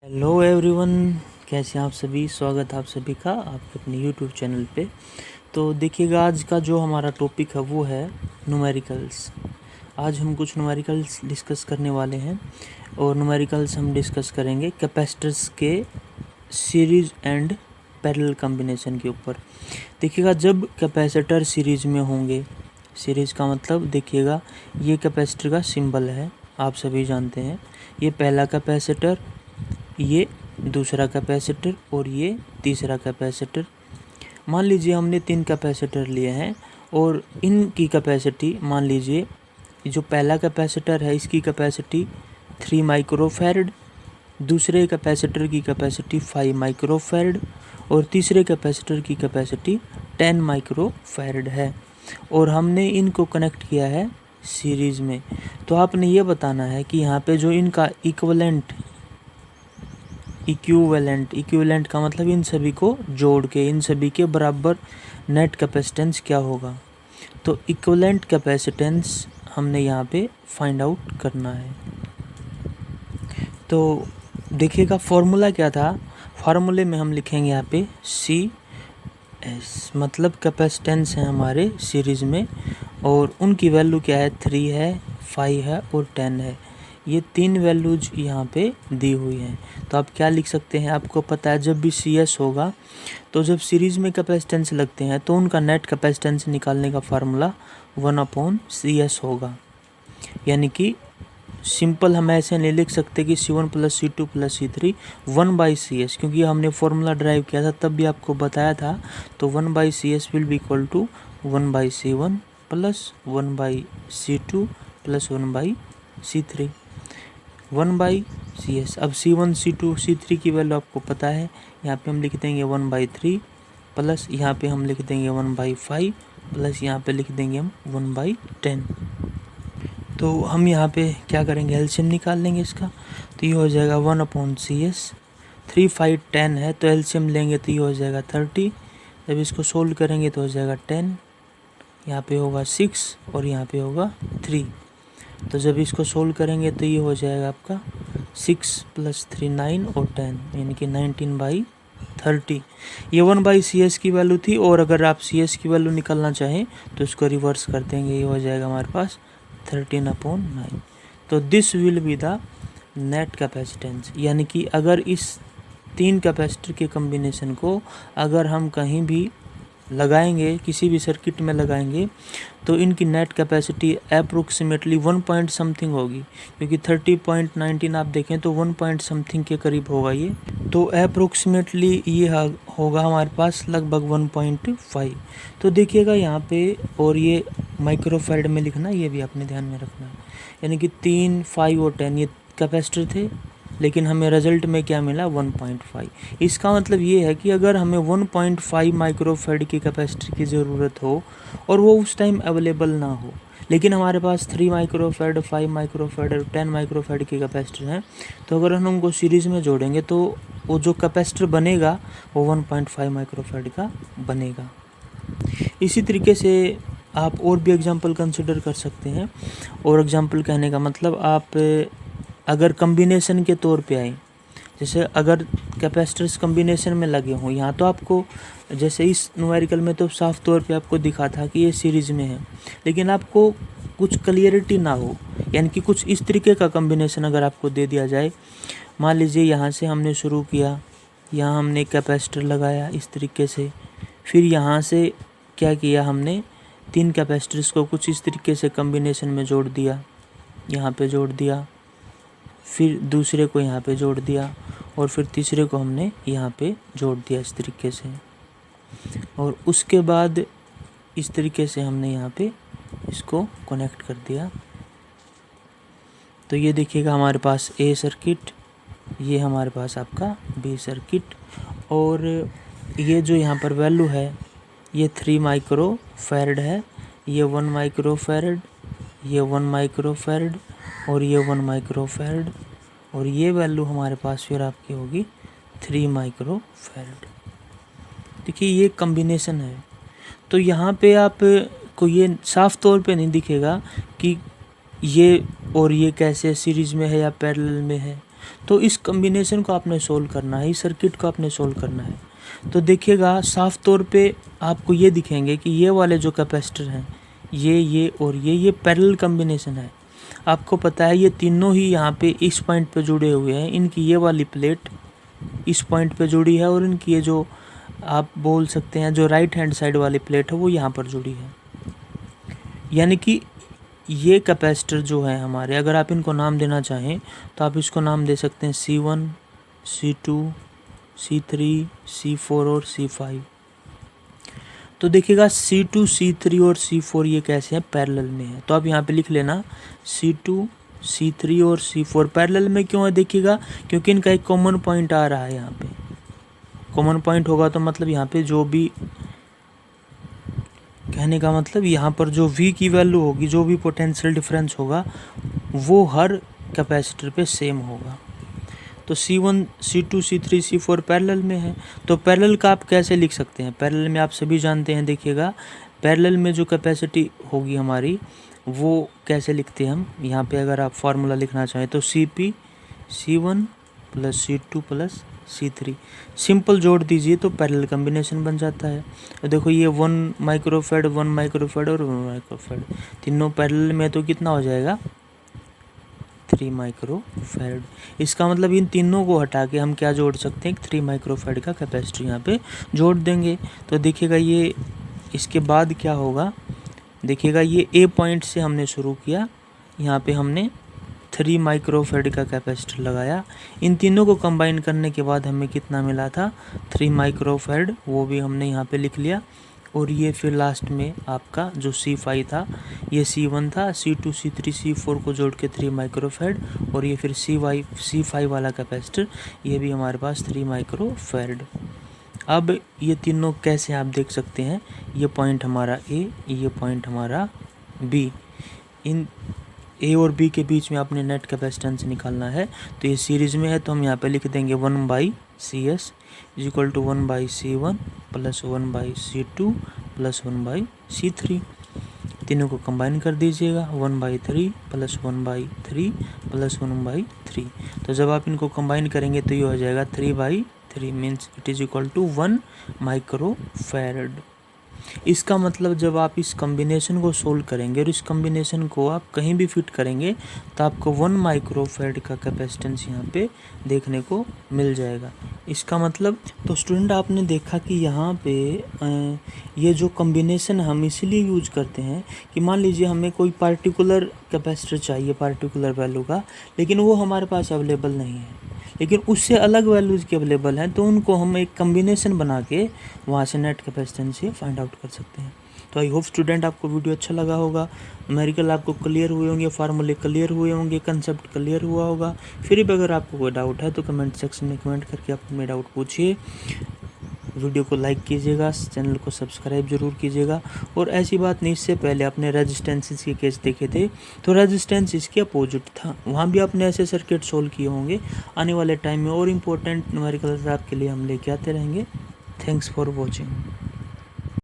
Hello everyone, कैसे हैं आप सभी। स्वागत है आप सभी का आपके अपने यूट्यूब चैनल पे। तो देखिएगा, आज का जो हमारा टॉपिक है वो है न्यूमेरिकल्स। आज हम कुछ न्यूमेरिकल्स डिस्कस करने वाले हैं और न्यूमेरिकल्स हम डिस्कस करेंगे कैपेसिटर्स के सीरीज एंड पैरेलल कॉम्बिनेशन के ऊपर। देखिएगा, जब कैपेसिटर सीरीज में होंगे, सीरीज का मतलब देखिएगा ये कैपेसिटर का सिंबल है, आप सभी जानते हैं। ये पहला कैपेसिटर, ये दूसरा कैपेसिटर और ये तीसरा कैपेसिटर। मान लीजिए हमने 3 कैपेसिटर लिए हैं और इनकी कैपेसिटी, मान लीजिए जो पहला कैपेसिटर है इसकी कैपेसिटी 3 माइक्रोफैरड, दूसरे कैपेसिटर की कैपेसिटी 5 माइक्रोफैरड और तीसरे कैपेसिटर की कैपेसिटी 10 माइक्रोफैरड है और हमने इनको कनेक्ट किया है सीरीज़ में। तो आपने ये बताना है कि यहाँ पे जो इनका इक्विवेलेंट का मतलब इन सभी को जोड़ के इन सभी के बराबर नेट कैपेसिटेंस क्या होगा। तो इक्विवेलेंट कैपेसिटेंस हमने यहाँ पे फाइंड आउट करना है। तो देखिएगा फॉर्मूला क्या था। फार्मूले में हम लिखेंगे यहाँ पे CS, मतलब कैपेसिटेंस है हमारे सीरीज़ में और उनकी वैल्यू क्या है, 3 है, 5 है और 10 है। ये 3 वैल्यूज यहाँ पे दी हुई हैं। तो आप क्या लिख सकते हैं, आपको पता है जब भी CS होगा तो जब सीरीज़ में कैपेसिटेंस लगते हैं तो उनका नेट कैपेसिटेंस निकालने का फार्मूला 1/CS होगा। यानी कि सिंपल हम ऐसे नहीं लिख सकते कि C1 + C2 + C3 1/CS, क्योंकि हमने फॉर्मूला ड्राइव किया था तब भी आपको बताया था। तो 1/CS will be equal to 1/C1 + 1/C2 + 1/C3 1/CS। अब C1 C2 C3 की वैल्यू आपको पता है, यहाँ पे हम लिख देंगे 1/3 प्लस यहाँ पे हम लिख देंगे 1/5 प्लस यहाँ पे लिख देंगे हम 1/10। तो हम यहाँ पे क्या करेंगे, एलसीएम निकाल लेंगे इसका। तो ये हो जाएगा 1/CS। 3 5 10 है तो एलसीएम लेंगे तो ये हो जाएगा 30। जब इसको सोल्व करेंगे तो हो जाएगा 10, यहाँ पे होगा 6 और यहाँ पे होगा 3। तो जब इसको सोल्व करेंगे तो ये हो जाएगा आपका 6 + 3 9 और 10, यानी कि 19/30। ये 1/CS की वैल्यू थी और अगर आप CS की वैल्यू निकालना चाहें तो इसको रिवर्स कर देंगे, ये हो जाएगा हमारे पास 13/9। तो this will be the net capacitance. यानी कि अगर इस 3 कैपेसिटर के कॉम्बिनेशन को अगर हम कहीं भी लगाएंगे, किसी भी सर्किट में लगाएंगे, तो इनकी net capacity approximately 1 point something होगी, क्योंकि 30.19 आप देखें तो 1 पॉइंट समथिंग के करीब होगा ये। तो अप्रोक्सीमेटली ये होगा हमारे पास लगभग 1.5। तो देखिएगा यहाँ पे, और ये माइक्रोफैरड में लिखना, ये भी आपने ध्यान में रखना है। यानी कि 3 5 और 10 ये कैपेसिटर थे, लेकिन हमें रिजल्ट में क्या मिला, 1.5। इसका मतलब ये है कि अगर हमें 1.5 माइक्रोफैरड की कैपेसिटर की ज़रूरत हो और वो उस टाइम अवेलेबल ना हो, लेकिन हमारे पास 3 माइक्रोफैरड 5 माइक्रोफैरड और 10 माइक्रोफैरड के कैपेसिटर हैं, तो अगर हम उनको सीरीज़ में जोड़ेंगे तो वो जो कैपेसिटर बनेगा वो 1.5 माइक्रोफैरड का बनेगा। इसी तरीके से आप और भी एग्जांपल कंसिडर कर सकते हैं। और एग्जांपल कहने का मतलब, आप अगर कम्बिनेशन के तौर पे आए, जैसे अगर कैपेसिटर्स कम्बिनेशन में लगे हों, यहाँ तो आपको जैसे इस न्यूमेरिकल में तो साफ तौर पे आपको दिखा था कि ये सीरीज़ में है, लेकिन आपको कुछ क्लियरिटी ना हो, यानी कि कुछ इस तरीके का कम्बिनेशन अगर आपको दे दिया जाए। मान लीजिए यहाँ से हमने शुरू किया, यहाँ हमने कैपेसिटर लगाया इस तरीके से, फिर यहाँ से क्या किया, हमने 3 कैपेसिटर्स को कुछ इस तरीके से कम्बिनेशन में जोड़ दिया, यहाँ पे जोड़ दिया, फिर दूसरे को यहाँ पे जोड़ दिया और फिर तीसरे को हमने यहाँ पे जोड़ दिया इस तरीके से, और उसके बाद इस तरीके से हमने यहाँ पे इसको कनेक्ट कर दिया। तो ये देखिएगा हमारे पास A सर्किट, ये हमारे पास आपका B सर्किट, और ये जो यहाँ पर वैल्यू है ये 3 माइक्रोफैरड है, ये 1 माइक्रोफैरड, ये 1 माइक्रोफैरड और ये 1 माइक्रोफैरड, और ये वैल्यू हमारे पास फिर आपकी होगी 3 माइक्रोफैरड। देखिए ये कॉम्बिनेशन है। तो यहाँ पे आप को ये साफ तौर पे नहीं दिखेगा कि ये और ये कैसे सीरीज़ में है या पैरेलल में है। तो इस कम्बिनेशन को आपने सोल्व करना है, इस सर्किट को आपने सोल्व करना है। तो देखिएगा साफ तौर पे आपको ये दिखेंगे कि ये वाले जो कैपेसिटर हैं ये और ये पैरेलल कम्बिनेशन है। आपको पता है ये तीनों ही यहाँ पे इस पॉइंट पे जुड़े हुए हैं। इनकी ये वाली प्लेट इस पॉइंट पे जुड़ी है और इनकी ये जो आप बोल सकते हैं जो राइट हैंड साइड वाली प्लेट है वो यहाँ पर जुड़ी है। यानी कि ये कैपेसिटर जो है हमारे, अगर आप इनको नाम देना चाहें तो आप इसको नाम दे सकते हैं C1, C2, C3, C4 और C5। तो देखिएगा C2, C3 और C4 ये कैसे हैं, पैरेलल में है। तो आप यहाँ पे लिख लेना C2, C3 और C4 पैरेलल में क्यों है, देखिएगा क्योंकि इनका एक कॉमन पॉइंट आ रहा है। यहाँ पे कॉमन पॉइंट होगा तो मतलब यहाँ पे जो भी, कहने का मतलब यहाँ पर जो V की वैल्यू होगी, जो भी पोटेंशियल डिफरेंस होगा वो हर कैपेसिटर पे सेम होगा। तो C1, C2, C3, C4 parallel में है। तो पैरेलल का आप कैसे लिख सकते हैं, पैरेलल में आप सभी जानते हैं। देखिएगा पैरेलल में जो कैपेसिटी होगी हमारी वो कैसे लिखते हैं हम, यहाँ पे अगर आप फार्मूला लिखना चाहें तो CP C1 plus C2 plus C3 simple जोड़ दीजिए तो पैरेलल कम्बिनेशन बन जाता है। तो देखो ये 1 माइक्रोफैड 1 माइक्रोफैड और 1 माइक्रोफैड तीनों पैरेलल में, तो कितना हो जाएगा 3 माइक्रोफैड। इसका मतलब इन तीनों को हटा के हम क्या जोड़ सकते हैं, 3 माइक्रोफैड का कैपेसिटर यहाँ पे जोड़ देंगे। तो देखिएगा ये इसके बाद क्या होगा, देखिएगा ये A पॉइंट से हमने शुरू किया, यहाँ पे हमने 3 माइक्रोफैड का कैपेसिटर लगाया। इन तीनों को कंबाइन करने के बाद हमें कितना मिला था, 3 माइक्रोफैड, वो भी हमने यहाँ पे लिख लिया। और ये फिर लास्ट में आपका जो C5 था, ये C1 था, C2, C3, C4 को जोड़ के 3 माइक्रोफैड, और ये फिर C5 वाला कैपेसिटर, ये भी हमारे पास 3 माइक्रोफैड। अब ये तीनों कैसे आप देख सकते हैं, ये पॉइंट हमारा A, ये पॉइंट हमारा B, इन A और B के बीच में आपने नेट कैपेसिटेंस निकालना है। तो ये सीरीज़ में है तो हम यहाँ पे लिख देंगे 1/CS is equal to 1/C1 plus 1/C2 plus 1/C3। तीनों को कंबाइन कर दीजिएगा, 1/3 प्लस 1/3 प्लस 1/3। तो जब आप इनको कंबाइन करेंगे तो ये हो जाएगा 3/3 means it is equal to 1 microfarad. इसका मतलब जब आप इस कम्बिनेशन को सोल्व करेंगे और इस कम्बिनेशन को आप कहीं भी फिट करेंगे तो आपको 1 माइक्रोफैरड का कैपेसिटेंस यहाँ पे देखने को मिल जाएगा। इसका मतलब तो स्टूडेंट आपने देखा कि यहाँ पे ये जो कम्बिनेशन हम इसलिए यूज करते हैं कि मान लीजिए हमें कोई पार्टिकुलर कैपेसिटर चाहिए पार्टिकुलर वैल्यू का, लेकिन वो हमारे पास अवेलेबल नहीं है, लेकिन उससे अलग वैल्यूज़ के अवेलेबल हैं, तो उनको हम एक कम्बिनेशन बना के वहाँ से नेट कैपेसिटेंस से फाइंड आउट कर सकते हैं। तो आई होप स्टूडेंट आपको वीडियो अच्छा लगा होगा, न्यूमेरिकल आपको क्लियर हुए होंगे, फार्मूले क्लियर हुए होंगे, कंसेप्ट क्लियर हुआ होगा। फिर भी अगर आपको कोई डाउट है तो कमेंट सेक्शन में कमेंट करके आप अपने डाउट पूछिए। वीडियो को लाइक कीजिएगा, चैनल को सब्सक्राइब जरूर कीजिएगा। और ऐसी बात नहीं, इससे पहले आपने रेजिस्टेंसेस के केस देखे थे तो रेजिस्टेंस इसके अपोजिट था, वहाँ भी आपने ऐसे सर्किट सोल्व किए होंगे। आने वाले टाइम में और इम्पोर्टेंट न्यूमेरिकल्स आपके लिए हम लेके आते रहेंगे। Thanks for watching.